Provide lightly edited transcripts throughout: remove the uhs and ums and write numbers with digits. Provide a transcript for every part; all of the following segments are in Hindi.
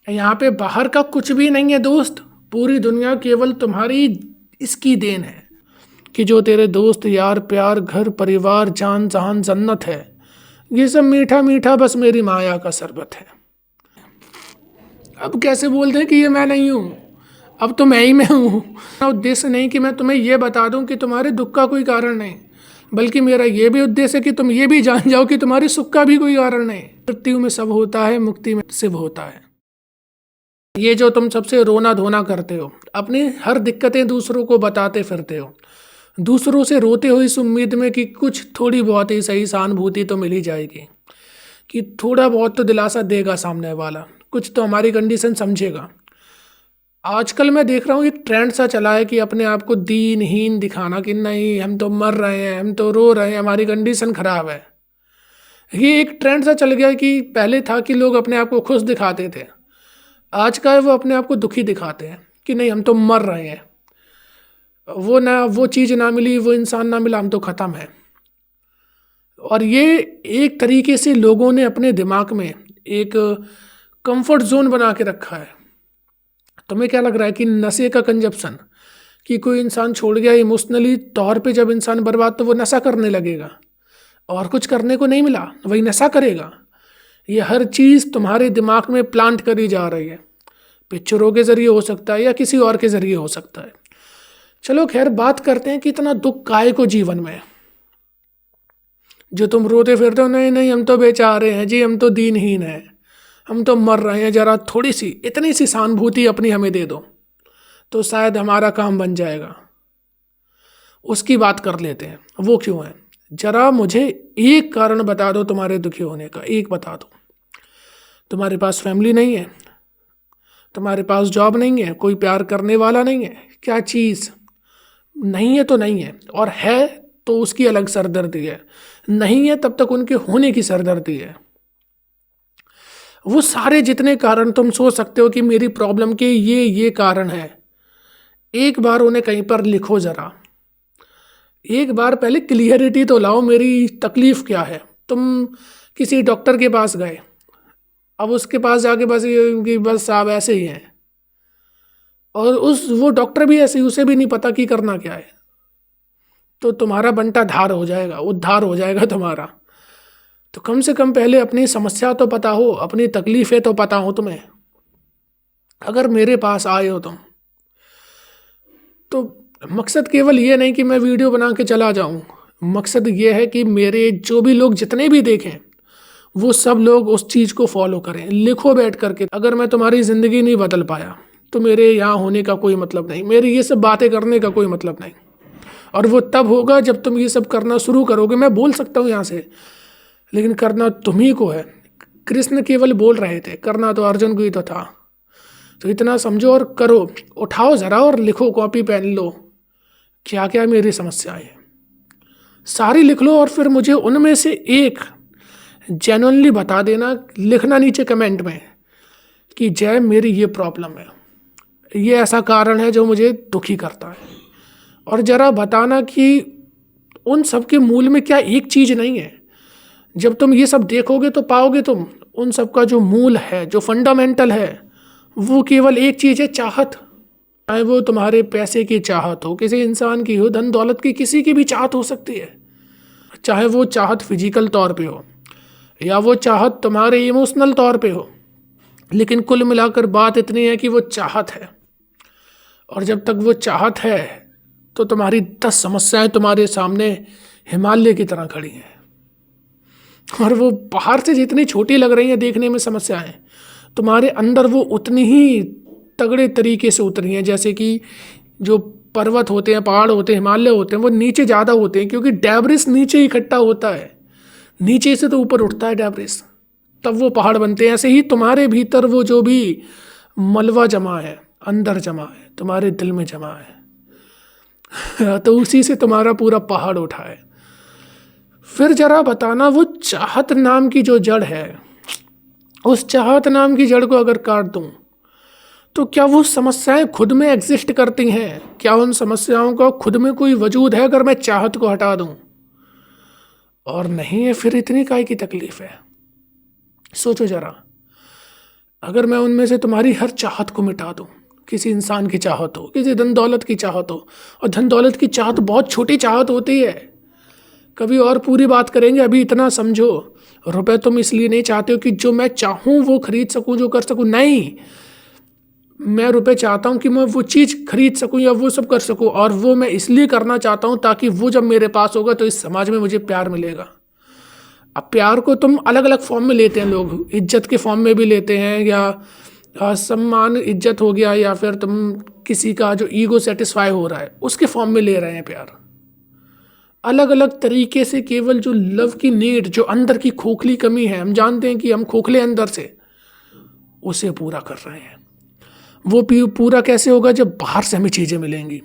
यहाँ पे बाहर का कुछ भी नहीं है दोस्त। पूरी दुनिया केवल तुम्हारी इसकी देन है कि जो तेरे दोस्त यार प्यार घर परिवार जान जहान जन्नत है, ये सब मीठा मीठा बस मेरी माया का शरबत है। अब कैसे बोलते हैं कि ये मैं नहीं हूँ, अब तो मैं ही मैं हूँ। मेरा उद्देश्य नहीं कि मैं तुम्हें ये बता दूं कि तुम्हारे दुख का कोई कारण नहीं, बल्कि मेरा ये भी उद्देश्य है कि तुम ये भी जान जाओ कि तुम्हारे सुख का भी कोई कारण नहीं। मृत्यु में सब होता है, मुक्ति में शिव होता है। ये जो तुम सबसे रोना धोना करते हो, अपनी हर दिक्कतें दूसरों को बताते फिरते हो, दूसरों से रोते हो इस उम्मीद में कि कुछ थोड़ी बहुत ही सही सहानुभूति तो मिल ही जाएगी, कि थोड़ा बहुत तो दिलासा देगा सामने वाला, कुछ तो हमारी कंडीशन समझेगा। आजकल मैं देख रहा हूँ एक ट्रेंड सा चला है कि अपने आप को दीनहीन दिखाना, कि नहीं हम तो मर रहे हैं, हम तो रो रहे हैं, हमारी कंडीशन खराब है। ये एक ट्रेंड सा चल गया कि पहले था कि लोग अपने आप को खुश दिखाते थे, आज का है वो अपने आप को दुखी दिखाते हैं कि नहीं हम तो मर रहे हैं, वो चीज़ ना मिली, वो इंसान ना मिला, हम तो ख़त्म है। और ये एक तरीके से लोगों ने अपने दिमाग में एक कंफर्ट जोन बना के रखा है। तुम्हें क्या लग रहा है कि नशे का कंजप्शन, कि कोई इंसान छोड़ गया इमोशनली तौर पे, जब इंसान बर्बाद तो वो नशा करने लगेगा, और कुछ करने को नहीं मिला वही नशा करेगा। ये हर चीज़ तुम्हारे दिमाग में प्लांट करी जा रही है। पिक्चरों के जरिए हो सकता है या किसी और के जरिए हो सकता है। चलो खैर, बात करते हैं कि इतना दुख काहे को जीवन में, जो तुम रोते फिरते हो नहीं नहीं हम तो बेचारे हैं जी, हम तो दीनहीन हैं, हम तो मर रहे हैं, जरा थोड़ी सी इतनी सी सहानुभूति अपनी हमें दे दो तो शायद हमारा काम बन जाएगा। उसकी बात कर लेते हैं, वो क्यों है। जरा मुझे एक कारण बता दो तुम्हारे दुखी होने का, एक बता दो। तुम्हारे पास फैमिली नहीं है, तुम्हारे पास जॉब नहीं है, कोई प्यार करने वाला नहीं है, क्या चीज़ नहीं है तो नहीं है, और है तो उसकी अलग सरदर्दी है, नहीं है तब तक उनके होने की सरदर्दी है। वो सारे जितने कारण तुम सोच सकते हो कि मेरी प्रॉब्लम के ये कारण है, एक बार उन्हें कहीं पर लिखो जरा। एक बार पहले क्लियरिटी तो लाओ, मेरी तकलीफ क्या है। तुम किसी डॉक्टर के पास गए, अब उसके पास जाके बस ये कि बस साहब ऐसे ही हैं, और वो डॉक्टर भी ऐसे ही, उसे भी नहीं पता कि करना क्या है, तो तुम्हारा बंटा धार हो जाएगा, उद्धार हो जाएगा तुम्हारा। तो कम से कम पहले अपनी समस्या तो पता हो, अपनी तकलीफें तो पता हो तुम्हें। अगर मेरे पास आए हो तुम, तो मकसद केवल ये नहीं कि मैं वीडियो बना के चला जाऊं, मकसद ये है कि मेरे जो भी लोग जितने भी देखें वो सब लोग उस चीज़ को फॉलो करें। लिखो बैठ करके, अगर मैं तुम्हारी ज़िंदगी नहीं बदल पाया तो मेरे यहाँ होने का कोई मतलब नहीं, मेरी ये सब बातें करने का कोई मतलब नहीं। और वो तब होगा जब तुम ये सब करना शुरू करोगे। मैं बोल सकता हूँ यहाँ से, लेकिन करना तुम्ही को है। कृष्ण केवल बोल रहे थे, करना तो अर्जुन को ही तो था। तो इतना समझो और करो, उठाओ ज़रा और लिखो, कॉपी पेन लो, क्या क्या मेरी समस्याएं हैं सारी लिख लो, और फिर मुझे उनमें से एक जेन्युइनली बता देना, लिखना नीचे कमेंट में कि जय मेरी ये प्रॉब्लम है, ये ऐसा कारण है जो मुझे दुखी करता है। और ज़रा बताना कि उन सब के मूल में क्या एक चीज़ नहीं है। जब तुम ये सब देखोगे तो पाओगे तुम उन सब का जो मूल है, जो फंडामेंटल है, वो केवल एक चीज़ है, चाहत। चाहे वो तुम्हारे पैसे की चाहत हो, किसी इंसान की हो, धन दौलत की किसी की भी चाहत हो सकती है, चाहे वो चाहत फिजिकल तौर पे हो या वो चाहत तुम्हारे इमोशनल तौर पे हो, लेकिन कुल मिलाकर बात इतनी है कि वो चाहत है। और जब तक वो चाहत है तो तुम्हारी 10 समस्याएं तुम्हारे सामने हिमालय की तरह खड़ी हैं, और वो बाहर से जितनी छोटी लग रही हैं देखने में समस्याएं, तुम्हारे अंदर वो उतनी ही तगड़े तरीके से उतरी हैं। जैसे कि जो पर्वत होते हैं, पहाड़ होते हैं, हिमालय होते हैं, वो नीचे ज़्यादा होते हैं क्योंकि डेब्रिस नीचे इकट्ठा होता है, नीचे से तो ऊपर उठता है डेब्रिस, तब वो पहाड़ बनते हैं। ऐसे ही तुम्हारे भीतर वो जो भी मलबा जमा है, अंदर जमा है, तुम्हारे दिल में जमा है, तो उसी से तुम्हारा पूरा पहाड़ उठा है। फिर जरा बताना, वो चाहत नाम की जो जड़ है, उस चाहत नाम की जड़ को अगर काट दूं तो क्या वो समस्याएं खुद में एग्जिस्ट करती हैं? क्या उन समस्याओं का खुद में कोई वजूद है अगर मैं चाहत को हटा दूं? और नहीं है, फिर इतनी काय की तकलीफ है? सोचो जरा। अगर मैं उनमें से तुम्हारी हर चाहत को मिटा दूं, किसी इंसान की चाहत हो, किसी धन दौलत की चाहत हो, और धन दौलत की चाहत बहुत छोटी चाहत होती है, कभी और पूरी बात करेंगे, अभी इतना समझो। रुपए तुम इसलिए नहीं चाहते हो कि जो मैं चाहूँ वो खरीद सकूँ, जो कर सकूँ, नहीं। मैं रुपए चाहता हूँ कि मैं वो चीज़ खरीद सकूँ या वो सब कर सकूँ, और वो मैं इसलिए करना चाहता हूँ ताकि वो जब मेरे पास होगा तो इस समाज में मुझे प्यार मिलेगा। अब प्यार को तुम अलग अलग फॉर्म में लेते हैं लोग, इज्जत के फॉर्म में भी लेते हैं, या सम्मान इज्जत हो गया, या फिर तुम किसी का जो ईगो सेटिस्फाई हो रहा है उसके फॉर्म में ले रहे हैं प्यार। अलग अलग तरीके से केवल जो लव की नीड, जो अंदर की खोखली कमी है, हम जानते हैं कि हम खोखले अंदर से, उसे पूरा कर रहे हैं। वो पूरा कैसे होगा? जब बाहर से हमें चीज़ें मिलेंगी।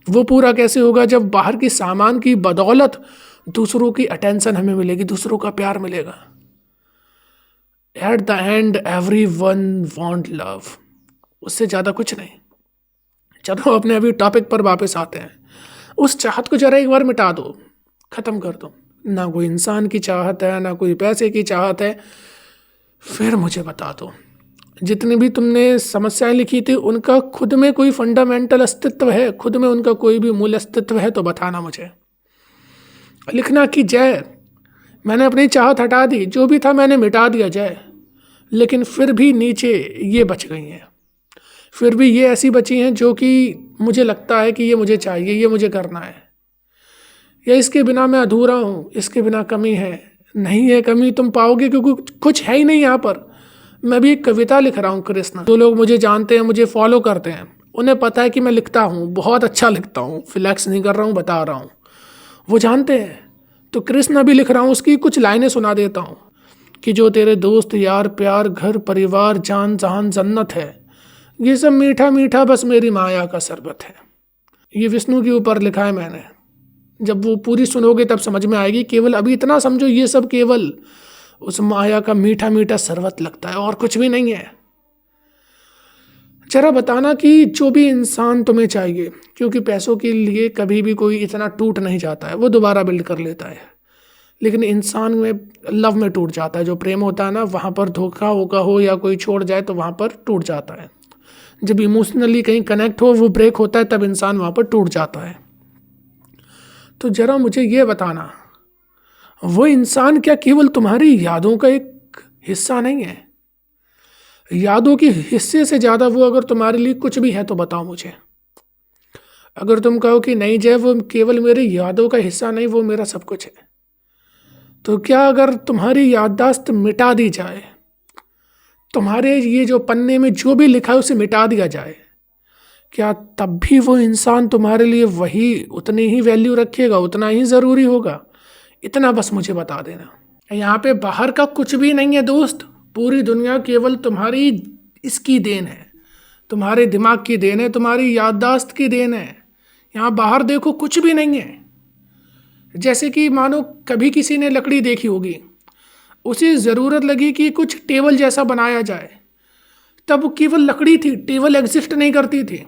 वो पूरा कैसे होगा? जब बाहर की सामान की बदौलत दूसरों की अटेंशन हमें मिलेगी, दूसरों का प्यार मिलेगा। At the end every one want love, उससे ज़्यादा कुछ नहीं। चलो अपने अभी टॉपिक पर वापस आते हैं। उस चाहत को जरा एक बार मिटा दो, ख़त्म कर दो। ना कोई इंसान की चाहत है, ना कोई पैसे की चाहत है। फिर मुझे बता दो, जितनी भी तुमने समस्याएं लिखी थी उनका खुद में कोई फंडामेंटल अस्तित्व है? खुद में उनका कोई भी मूल अस्तित्व है तो बताना मुझे। लिखना कि जय, मैंने अपनी चाहत हटा दी, जो भी था मैंने मिटा दिया जय, लेकिन फिर भी नीचे ये बच गई हैं। फिर भी ये ऐसी बची हैं जो कि मुझे लगता है कि ये मुझे चाहिए, ये मुझे करना है, या इसके बिना मैं अधूरा हूँ, इसके बिना कमी है। नहीं है कमी, तुम पाओगे क्योंकि कुछ है ही नहीं यहाँ पर। मैं भी एक कविता लिख रहा हूँ कृष्ण। जो लोग मुझे जानते हैं, मुझे फॉलो करते हैं, उन्हें पता है कि मैं लिखता हूँ, बहुत अच्छा लिखता हूँ, फ्लैक्स नहीं कर रहा हूँ, बता रहा हूँ, वो जानते हैं। तो कृष्ण भी लिख रहा हूँ, उसकी कुछ लाइनें सुना देता हूँ कि जो तेरे दोस्त यार प्यार घर परिवार जान जहान जन्नत है, ये सब मीठा मीठा बस मेरी माया का शरबत है। ये विष्णु के ऊपर लिखा है मैंने। जब वो पूरी सुनोगे तब समझ में आएगी। केवल अभी इतना समझो, ये सब केवल उस माया का मीठा मीठा शरबत लगता है और कुछ भी नहीं है। जरा बताना कि जो भी इंसान तुम्हें चाहिए, क्योंकि पैसों के लिए कभी भी कोई इतना टूट नहीं जाता है, वो दोबारा बिल्ड कर लेता है। लेकिन इंसान में लव में टूट जाता है। जो प्रेम होता है ना, वहाँ पर धोखा होगा हो या कोई छोड़ जाए तो वहाँ पर टूट जाता है। जब इमोशनली कहीं कनेक्ट हो, वो ब्रेक होता है, तब इंसान वहाँ पर टूट जाता है। तो जरा मुझे ये बताना, वो इंसान क्या केवल तुम्हारी यादों का एक हिस्सा नहीं है? यादों के हिस्से से ज़्यादा वो अगर तुम्हारे लिए कुछ भी है तो बताओ मुझे। अगर तुम कहो कि नहीं जय, वो केवल मेरी यादों का हिस्सा नहीं, वो मेरा सब कुछ है, तो क्या अगर तुम्हारी याददाश्त मिटा दी जाए, तुम्हारे ये जो पन्ने में जो भी लिखा है उसे मिटा दिया जाए, क्या तब भी वो इंसान तुम्हारे लिए वही उतनी ही वैल्यू रखेगा, उतना ही ज़रूरी होगा? इतना बस मुझे बता देना। यहाँ पे बाहर का कुछ भी नहीं है दोस्त। पूरी दुनिया केवल तुम्हारी इसकी देन है, तुम्हारे दिमाग की देन है, तुम्हारी याददाश्त की देन है। यहाँ बाहर देखो कुछ भी नहीं है। जैसे कि मानो कभी किसी ने लकड़ी देखी होगी, उसे ज़रूरत लगी कि कुछ टेबल जैसा बनाया जाए, तब केवल लकड़ी थी, टेबल एग्जिस्ट नहीं करती थी।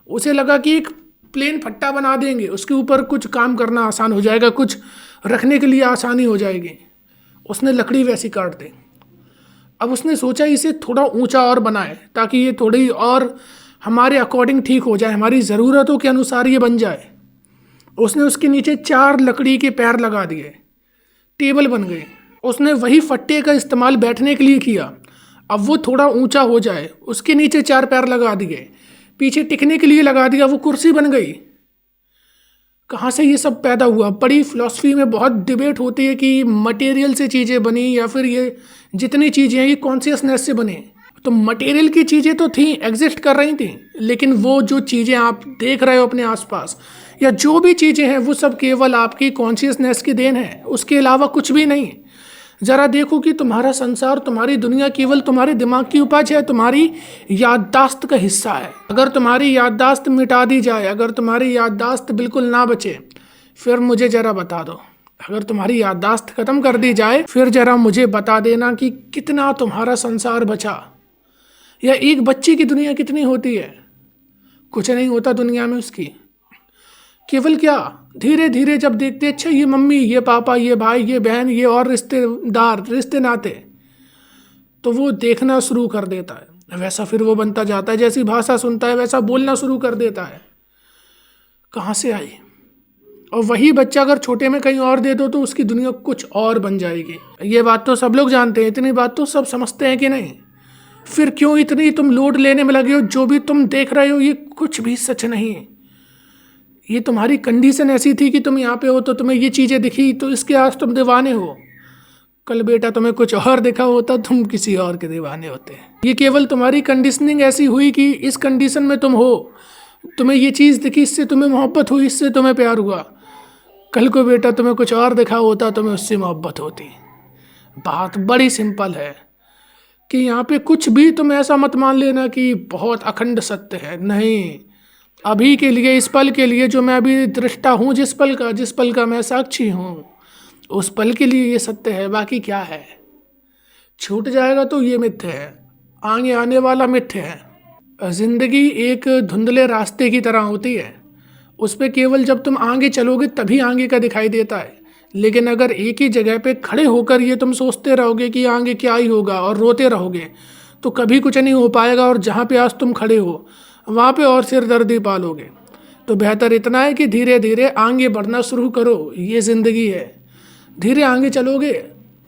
उसे लगा कि एक प्लेन फट्टा बना देंगे, उसके ऊपर कुछ काम करना आसान हो जाएगा, कुछ रखने के लिए आसानी हो जाएगी। उसने लकड़ी वैसी काट दी। अब उसने सोचा इसे थोड़ा ऊंचा और बनाए ताकि ये थोड़ी और हमारे अकॉर्डिंग ठीक हो जाए, हमारी ज़रूरतों के अनुसार ये बन जाए। उसने उसके नीचे 4 लकड़ी के पैर लगा दिए, टेबल बन गई। उसने वही फट्टे का इस्तेमाल बैठने के लिए किया। अब वो थोड़ा ऊंचा हो जाए, उसके नीचे 4 पैर लगा दिए, पीछे टिकने के लिए लगा दिया, वो कुर्सी बन गई। कहाँ से ये सब पैदा हुआ? बड़ी फिलॉसफी में बहुत डिबेट होती है कि मटेरियल से चीज़ें बनी या फिर ये जितनी चीज़ें हैं ये कॉन्शियसनेस से बने। तो मटेरियल की चीज़ें तो थी, एग्जिस्ट कर रही थी, लेकिन वो जो चीज़ें आप देख रहे हो अपने आसपास या जो भी चीज़ें हैं वो सब केवल आपकी कॉन्शियसनेस की देन है, उसके अलावा कुछ भी नहीं। ज़रा देखो कि तुम्हारा संसार, तुम्हारी दुनिया केवल तुम्हारे दिमाग की उपज है, तुम्हारी याददाश्त का हिस्सा है। अगर तुम्हारी याददाश्त मिटा दी जाए, अगर तुम्हारी याददाश्त बिल्कुल ना बचे, फिर मुझे ज़रा बता दो। अगर तुम्हारी याददाश्त ख़त्म कर दी जाए, फिर ज़रा मुझे बता देना कि कितना तुम्हारा संसार बचा। या एक बच्चे की दुनिया कितनी होती है? कुछ नहीं होता दुनिया में उसकी। केवल क्या, धीरे धीरे जब देखते अच्छा ये मम्मी, ये पापा, ये भाई, ये बहन, ये और रिश्तेदार, रिश्ते नाते, तो वो देखना शुरू कर देता है, वैसा फिर वो बनता जाता है, जैसी भाषा सुनता है वैसा बोलना शुरू कर देता है। कहाँ से आई? और वही बच्चा अगर छोटे में कहीं और दे दो तो उसकी दुनिया कुछ और बन जाएगी। ये बात तो सब लोग जानते हैं, इतनी बात तो सब समझते हैं कि नहीं? फिर क्यों इतनी तुम लोड लेने में लगे हो? जो भी तुम देख रहे हो ये कुछ भी सच नहीं है। ये तुम्हारी कंडीशन ऐसी थी कि तुम यहाँ पे हो तो तुम्हें ये चीज़ें दिखी, तो इसके आज तुम दीवाने हो। कल बेटा तुम्हें कुछ और दिखा होता, तुम किसी और के दीवाने होते। ये केवल तुम्हारी कंडीशनिंग ऐसी हुई कि इस कंडीशन में तुम हो, तुम्हें ये चीज़ दिखी, इससे तुम्हें मोहब्बत हुई, इससे तुम्हें प्यार हुआ। कल को बेटा तुम्हें कुछ और दिखा होता, तुम्हें उससे मोहब्बत होती। बात बड़ी सिंपल है कि यहाँ पे कुछ भी तुम ऐसा मत मान लेना कि बहुत अखंड सत्य है। नहीं, अभी के लिए, इस पल के लिए जो मैं अभी दृष्टा हूँ, जिस पल का मैं साक्षी हूँ, उस पल के लिए ये सत्य है। बाकी क्या है? छूट जाएगा तो ये मिथ्य है, आगे आने वाला मिथ्य है। जिंदगी एक धुंधले रास्ते की तरह होती है, उस पर केवल जब तुम आगे चलोगे तभी आगे का दिखाई देता है। लेकिन अगर एक ही जगह पे खड़े होकर ये तुम सोचते रहोगे कि आगे क्या ही होगा और रोते रहोगे, तो कभी कुछ नहीं हो पाएगा। और जहाँ पे आज तुम खड़े हो वहाँ पे और सिरदर्दी पालोगे। तो बेहतर इतना है कि धीरे धीरे आगे बढ़ना शुरू करो। ये ज़िंदगी है, धीरे आगे चलोगे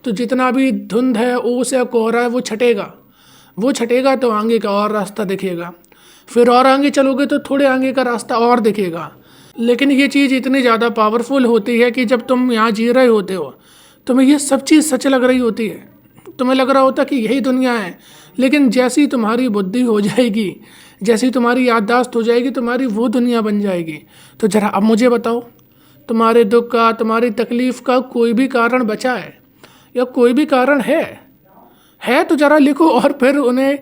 तो जितना भी धुंध है, ओस है, कोहरा है, वो छटेगा तो आगे का और रास्ता दिखेगा। फिर और आगे चलोगे तो थोड़े आगे का रास्ता और दिखेगा। लेकिन ये चीज़ इतनी ज़्यादा पावरफुल होती है कि जब तुम यहाँ जी रहे होते हो तुम्हें ये सब चीज़ सच लग रही होती है, तुम्हें लग रहा होता कि यही दुनिया है। लेकिन जैसी तुम्हारी बुद्धि हो जाएगी, जैसी तुम्हारी याददाश्त हो जाएगी, तुम्हारी वो दुनिया बन जाएगी। तो ज़रा अब मुझे बताओ, तुम्हारे दुख का, तुम्हारी तकलीफ़ का कोई भी कारण बचा है या कोई भी कारण है तो ज़रा लिखो और फिर उन्हें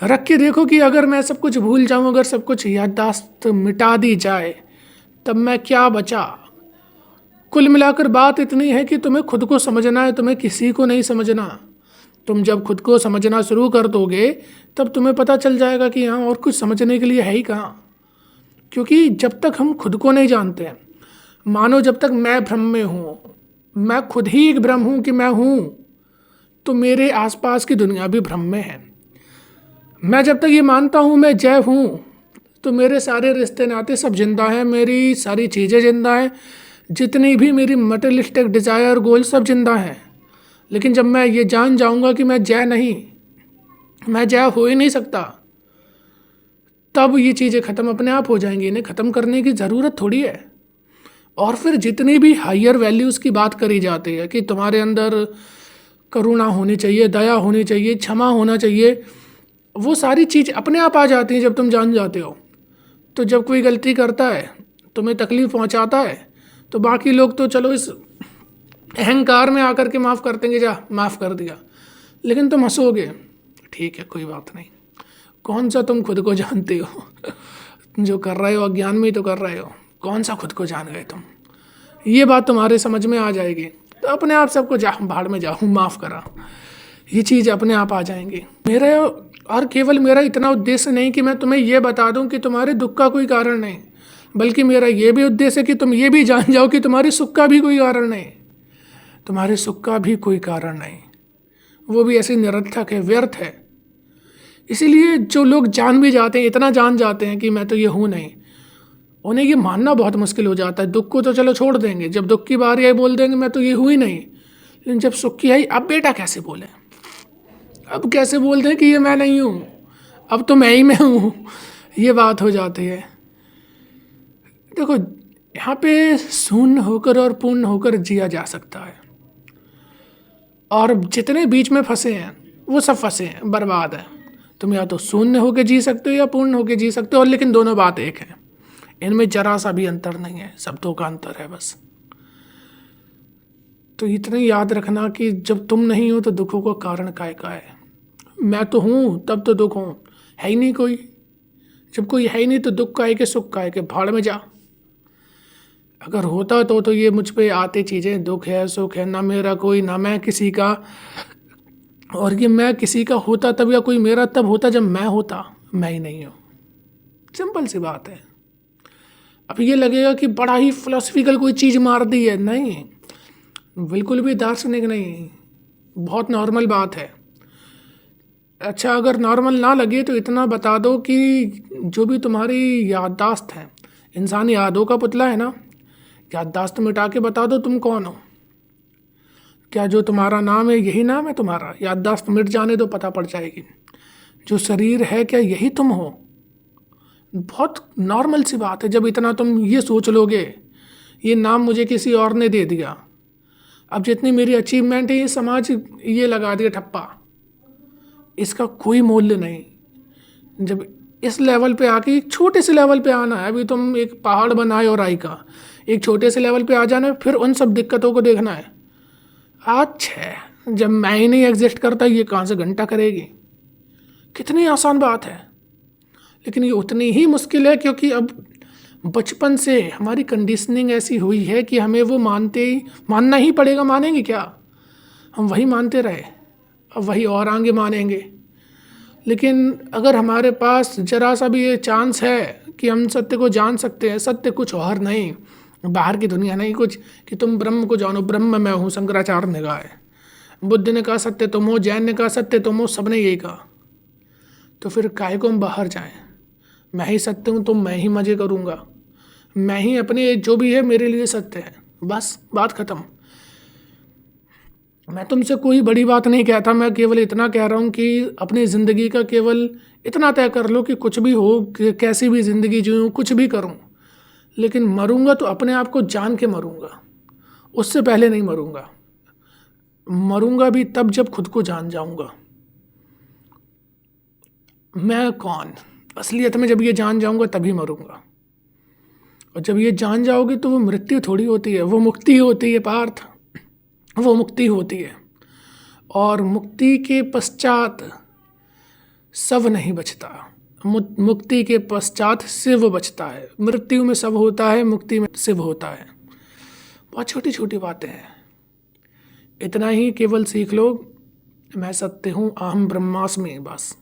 रख के देखो कि अगर मैं सब कुछ भूल जाऊं, अगर सब कुछ याददाश्त मिटा दी जाए, तब मैं क्या बचा। कुल मिलाकर बात इतनी है कि तुम्हें खुद को समझना है, तुम्हें किसी को नहीं समझना। तुम जब खुद को समझना शुरू कर दोगे तब तुम्हें पता चल जाएगा कि यहाँ और कुछ समझने के लिए है ही कहाँ। क्योंकि जब तक हम खुद को नहीं जानते, मानो जब तक मैं भ्रम में हूँ, मैं खुद ही एक भ्रम हूँ कि मैं हूँ, तो मेरे आसपास की दुनिया भी भ्रम में है। मैं जब तक ये मानता हूँ मैं जय हूँ, तो मेरे सारे रिश्ते नाते सब जिंदा हैं, मेरी सारी चीज़ें जिंदा हैं, जितनी भी मेरी मटेरियलिस्टिक डिज़ायर गोल सब जिंदा हैं। लेकिन जब मैं ये जान जाऊँगा कि मैं जय नहीं, मैं जय हो ही नहीं सकता, तब ये चीज़ें ख़त्म अपने आप हो जाएंगी। इन्हें ख़त्म करने की ज़रूरत थोड़ी है। और फिर जितनी भी हायर वैल्यूज़ की बात करी जाती है कि तुम्हारे अंदर करुणा होनी चाहिए, दया होनी चाहिए, क्षमा होना चाहिए, वो सारी चीज़ अपने आप आ जाती हैं जब तुम जान जाते हो। तो जब कोई गलती करता है, तुम्हें तकलीफ़ पहुंचाता है, तो बाकी लोग तो चलो इस अहंकार में आकर के माफ़ कर देंगे, जा माफ़ कर दिया। लेकिन तुम हंसोगे, ठीक है कोई बात नहीं, कौन सा तुम खुद को जानते हो? जो कर रहे हो अज्ञान में ही तो कर रहे हो, कौन सा खुद को जान गए तुम? ये बात तुम्हारे समझ में आ जाएगी तो अपने आप सबको जा भाड़ में जाऊँ, माफ़ करा, ये चीज़ अपने आप आ जाएंगी। मेरे और केवल मेरा इतना उद्देश्य नहीं कि मैं तुम्हें ये बता दूं कि तुम्हारे दुख का कोई कारण नहीं, बल्कि मेरा ये भी उद्देश्य है कि तुम ये भी जान जाओ कि तुम्हारे सुख का भी कोई कारण नहीं, तुम्हारे सुख का भी कोई कारण नहीं, वो भी ऐसे निरर्थक है, व्यर्थ है। इसीलिए जो लोग जान भी जाते हैं, इतना जान जाते हैं कि मैं तो ये हूँ नहीं, उन्हें ये मानना बहुत मुश्किल हो जाता है। दुख को तो चलो छोड़ देंगे, जब दुख की बारी आई बोल देंगे मैं तो ये हुई नहीं, लेकिन जब सुख की आई, अब बेटा कैसे बोलें, अब कैसे बोल दें कि ये मैं नहीं हूँ, अब तो मैं ही मैं हूँ, ये बात हो जाती है। देखो यहाँ पे शून्य होकर और पूर्ण होकर जिया जा सकता है, और जितने बीच में फंसे हैं वो सब फंसे हैं, बर्बाद है। तुम या तो शून्य होकर जी सकते हो या पूर्ण होकर जी सकते हो, और लेकिन दोनों बात एक है, इनमें जरा सा भी अंतर नहीं है, शब्दों का अंतर है बस। तो इतना याद रखना कि जब तुम नहीं हो तो दुखों का कारण काय का है। मैं तो हूँ तब तो दुख हूँ, है ही नहीं कोई, जब कोई है ही नहीं तो दुख काय के सुख काय के, भाड़ में जा। अगर होता तो ये मुझ पे आते चीज़ें, दुख है सुख है, ना मेरा कोई ना मैं किसी का, और ये मैं किसी का होता तब या कोई मेरा तब होता जब मैं होता, मैं ही नहीं हूँ। सिंपल सी बात है। अब ये लगेगा कि बड़ा ही फिलोसफिकल कोई चीज़ मार दी है, नहीं, बिल्कुल भी दार्शनिक नहीं, बहुत नॉर्मल बात है। अच्छा, अगर नॉर्मल ना लगे तो इतना बता दो कि जो भी तुम्हारी याददाश्त है, इंसानी यादों का पुतला है ना, याददाश्त मिटा के बता दो तुम कौन हो। क्या जो तुम्हारा नाम है यही नाम है तुम्हारा? याददाश्त मिट जाने दो, पता पड़ जाएगी। जो शरीर है क्या यही तुम हो? बहुत नॉर्मल सी बात है। जब इतना तुम ये सोच लोगे, ये नाम मुझे किसी और ने दे दिया, अब जितनी मेरी अचीवमेंट है ये समाज ये लगा दिया ठप्पा, इसका कोई मूल्य नहीं। जब इस लेवल पे आके, एक छोटे से लेवल पे आना है, अभी तुम एक पहाड़ बनाए और आई का, एक छोटे से लेवल पे आ जाना है, फिर उन सब दिक्कतों को देखना है। अच्छा, जब मैं ही नहीं एग्जिस्ट करता, ये कहाँ से घंटा करेगी? कितनी आसान बात है, लेकिन ये उतनी ही मुश्किल है, क्योंकि अब बचपन से हमारी कंडीशनिंग ऐसी हुई है कि हमें वो मानना ही पड़ेगा। मानेंगे क्या? हम वही मानते रहे, अब वही और आगे मानेंगे। लेकिन अगर हमारे पास जरा सा भी ये चांस है कि हम सत्य को जान सकते हैं, सत्य कुछ और नहीं, बाहर की दुनिया नहीं कुछ, कि तुम ब्रह्म को जानो, ब्रह्म मैं हूँ, शंकराचार्य ने कहा है। बुद्ध ने कहा सत्य तुम हो, जैन ने कहा सत्य तुम हो, सबने यही कहा। तो फिर काहे को हम बाहर जाएं? मैं ही सत्य हूँ तो मैं ही मज़े करूँगा, मैं ही अपने जो भी है मेरे लिए सत्य है, बस बात ख़त्म। मैं तुमसे कोई बड़ी बात नहीं कहता, मैं केवल इतना कह रहा हूँ कि अपनी ज़िंदगी का केवल इतना तय कर लो कि कुछ भी हो, कि कैसी भी ज़िंदगी जीऊँ, कुछ भी करूँ, लेकिन मरूंगा तो अपने आप को जान के मरूंगा, उससे पहले नहीं मरूंगा। मरूंगा भी तब जब खुद को जान जाऊंगा मैं कौन, असलियत में जब ये जान जाऊंगा तभी मरूंगा। और जब ये जान जाओगे तो वो मृत्यु थोड़ी होती है, वो मुक्ति होती है पार्थ, वो मुक्ति होती है। और मुक्ति के पश्चात शव नहीं बचता, मुक्ति के पश्चात शिव बचता है। मृत्यु में शव होता है, मुक्ति में शिव होता है। बहुत छोटी छोटी बातें हैं, इतना ही केवल सीख लो। मैं सत्य हूँ, अहम ब्रह्मास्मि, बस।